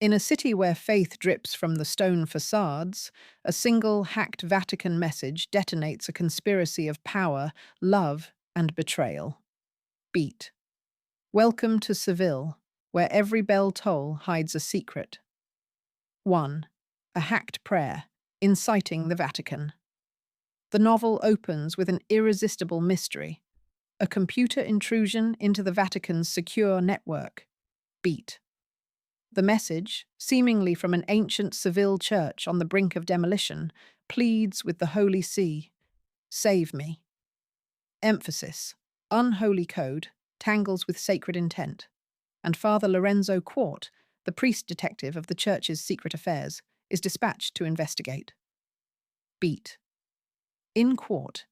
In a city where faith drips from the stone facades, a single hacked Vatican message detonates a conspiracy of power, love, and betrayal. Beat. Welcome to Seville, where every bell toll hides a secret. 1. A hacked prayer, inciting the Vatican. The novel opens with an irresistible mystery, a computer intrusion into the Vatican's secure network. Beat. The message, seemingly from an ancient Seville church on the brink of demolition, pleads with the Holy See, "Save me." Emphasis: unholy code tangles with sacred intent, and Father Lorenzo Quart, the priest detective of the church's secret affairs, is dispatched to investigate. Beat. In Quart,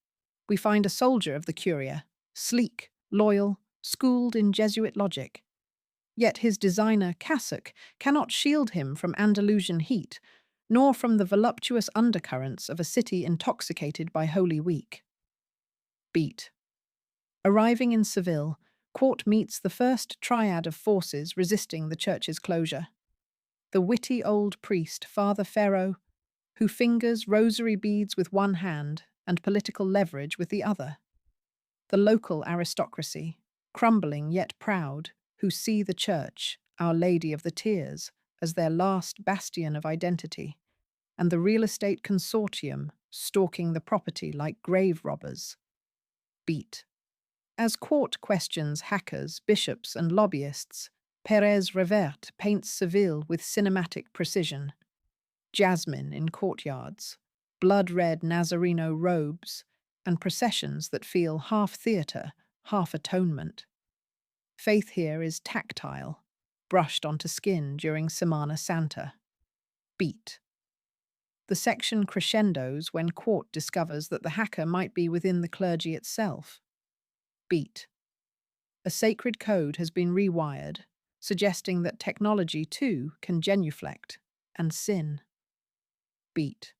we find a soldier of the Curia, sleek, loyal, schooled in Jesuit logic. Yet his designer cassock cannot shield him from Andalusian heat, nor from the voluptuous undercurrents of a city intoxicated by Holy Week. Beat. Arriving in Seville, Quart meets the first triad of forces resisting the church's closure. The witty old priest, Father Pharaoh, who fingers rosary beads with one hand and political leverage with the other. The local aristocracy, crumbling yet proud, who see the church, Our Lady of the Tears, as their last bastion of identity, and the real estate consortium stalking the property like grave robbers. Beat. As Quart questions hackers, bishops, and lobbyists, Perez-Reverte paints Seville with cinematic precision. Jasmine in courtyards, blood-red Nazareno robes, and processions that feel half theatre, half atonement. Faith here is tactile, brushed onto skin during Semana Santa. Beat. The section crescendos when Quart discovers that the hacker might be within the clergy itself. Beat. A sacred code has been rewired, suggesting that technology too can genuflect and sin. Beat.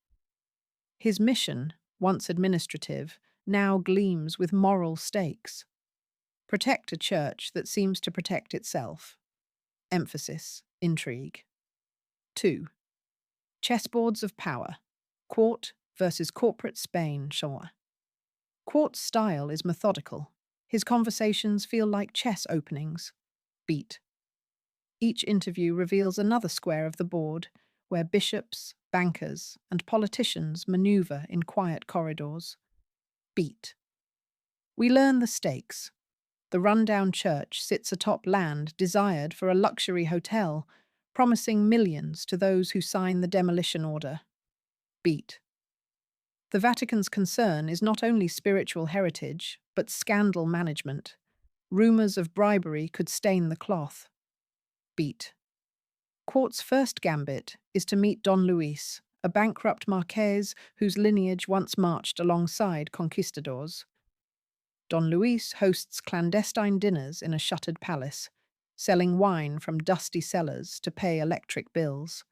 His mission, once administrative, now gleams with moral stakes. Protect a church that seems to protect itself. Emphasis: intrigue. 2. Chessboards of power. Quart versus corporate Spain. Quart's style is methodical. His conversations feel like chess openings. Beat. Each interview reveals another square of the board, where bishops, bankers, and politicians maneuver in quiet corridors. Beat. We learn the stakes. The rundown church sits atop land desired for a luxury hotel, promising millions to those who sign the demolition order. Beat. The Vatican's concern is not only spiritual heritage, but scandal management. Rumors of bribery could stain the cloth. Beat. Quart's first gambit is to meet Don Luis, a bankrupt Marquess whose lineage once marched alongside conquistadors. Don Luis hosts clandestine dinners in a shuttered palace, selling wine from dusty cellars to pay electric bills.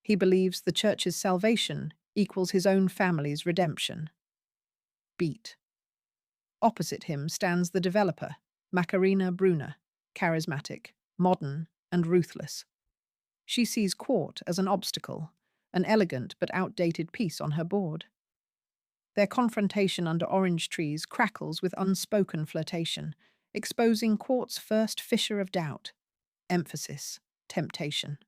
He believes the church's salvation equals his own family's redemption. Beat. Opposite him stands the developer, Macarena Bruna, charismatic, modern, and ruthless. She sees Quart as an obstacle, an elegant but outdated piece on her board. Their confrontation under orange trees crackles with unspoken flirtation, exposing Quart's first fissure of doubt. Emphasis: temptation.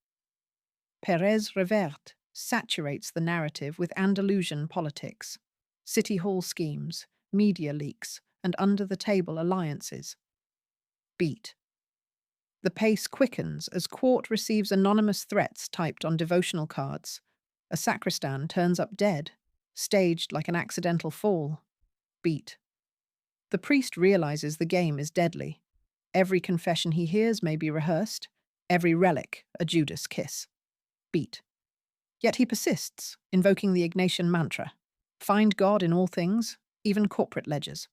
Perez-Reverte saturates the narrative with Andalusian politics, city hall schemes, media leaks, and under-the-table alliances. Beat. The pace quickens as Quart receives anonymous threats typed on devotional cards. A sacristan turns up dead, staged like an accidental fall. Beat. The priest realizes the game is deadly. Every confession he hears may be rehearsed, every relic a Judas kiss. Beat. Yet he persists, invoking the Ignatian mantra: find God in all things, even corporate ledgers.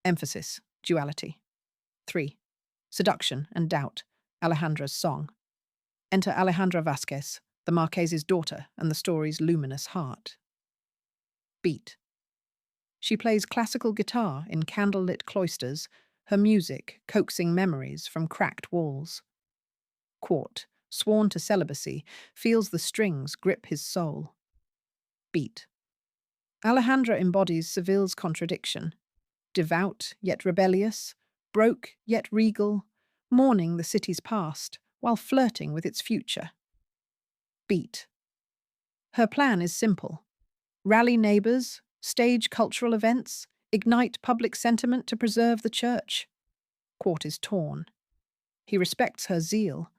Emphasis: duality. 3. Seduction and doubt. Alejandra's song. Enter Alejandra Vasquez, the Marques's daughter and the story's luminous heart. Beat. She plays classical guitar in candlelit cloisters, her music coaxing memories from cracked walls. Quart, sworn to celibacy, feels the strings grip his soul. Beat. Alejandra embodies Seville's contradiction. Devout yet rebellious, broke yet regal, mourning the city's past while flirting with its future. Beat. Her plan is simple. Rally neighbours, stage cultural events, ignite public sentiment to preserve the church. Quart is torn. He respects her zeal,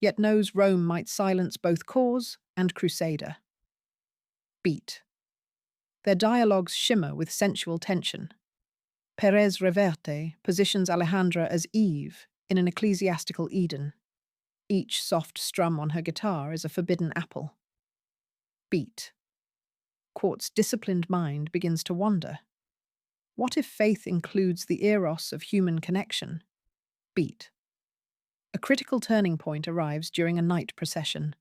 yet knows Rome might silence both cause and crusader. Beat. Their dialogues shimmer with sensual tension. Perez-Reverte positions Alejandra as Eve in an ecclesiastical Eden. Each soft strum on her guitar is a forbidden apple. Beat. Quart's disciplined mind begins to wander. What if faith includes the eros of human connection? Beat. A critical turning point arrives during a night procession.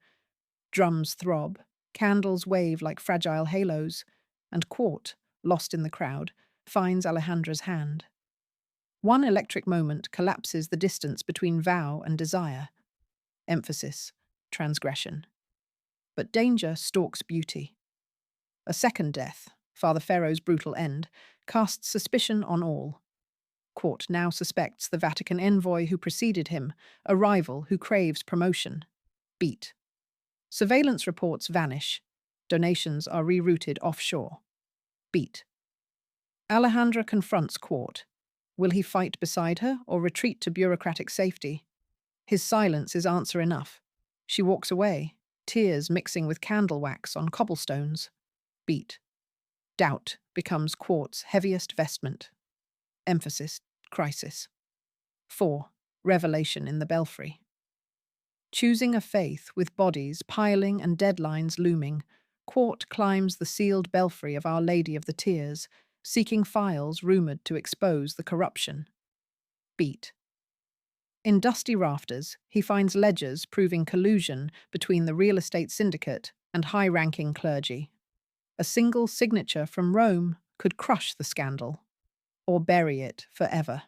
Drums throb, candles wave like fragile halos, and Quart, lost in the crowd, finds Alejandra's hand. One electric moment collapses the distance between vow and desire. Emphasis, transgression. But danger stalks beauty. A second death, Father Ferro's brutal end, casts suspicion on all. Quart now suspects the Vatican envoy who preceded him, a rival who craves promotion. Beat. Surveillance reports vanish. Donations are rerouted offshore. Beat. Alejandra confronts Quart. Will he fight beside her or retreat to bureaucratic safety? His silence is answer enough. She walks away, tears mixing with candle wax on cobblestones. Beat. Doubt becomes Quart's heaviest vestment. Emphasis, crisis. 4. Revelation in the belfry. Choosing a faith with bodies piling and deadlines looming, Quart climbs the sealed belfry of Our Lady of the Tears, seeking files rumoured to expose the corruption. Beat. In dusty rafters, he finds ledgers proving collusion between the real estate syndicate and high-ranking clergy. A single signature from Rome could crush the scandal, or bury it forever.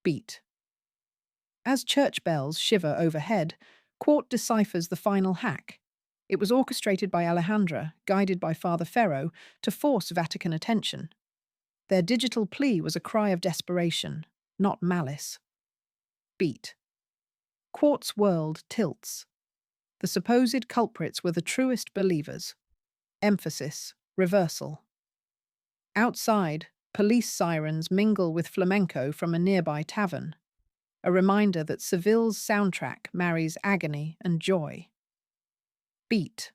Beat. As church bells shiver overhead, Quart deciphers the final hack. It was orchestrated by Alejandra, guided by Father Ferro, to force Vatican attention. Their digital plea was a cry of desperation, not malice. Beat. Quart's world tilts. The supposed culprits were the truest believers. Emphasis, reversal. Outside, police sirens mingle with flamenco from a nearby tavern, a reminder that Seville's soundtrack marries agony and joy. Beat.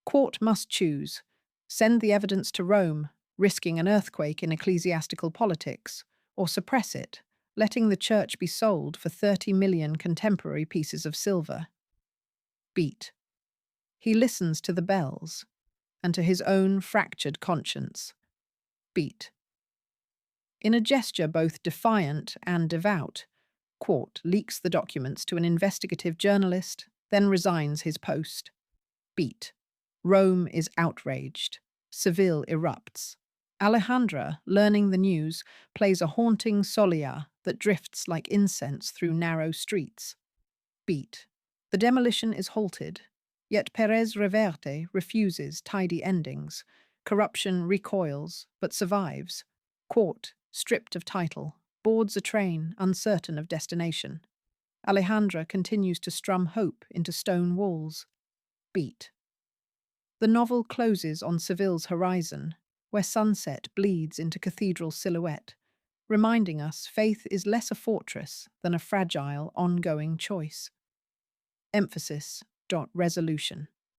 Quart must choose, send the evidence to Rome, risking an earthquake in ecclesiastical politics, or suppress it, letting the church be sold for 30 million contemporary pieces of silver. Beat. He listens to the bells, and to his own fractured conscience. Beat. In a gesture both defiant and devout, Quart leaks the documents to an investigative journalist, then resigns his post. Beat. Rome is outraged. Seville erupts. Alejandra, learning the news, plays a haunting solia that drifts like incense through narrow streets. Beat. The demolition is halted, yet Perez-Reverte refuses tidy endings. Corruption recoils, but survives. Quart, stripped of title, boards a train, uncertain of destination. Alejandra continues to strum hope into stone walls. Beat. The novel closes on Seville's horizon, where sunset bleeds into cathedral silhouette, reminding us faith is less a fortress than a fragile, ongoing choice. Emphasis. Resolution.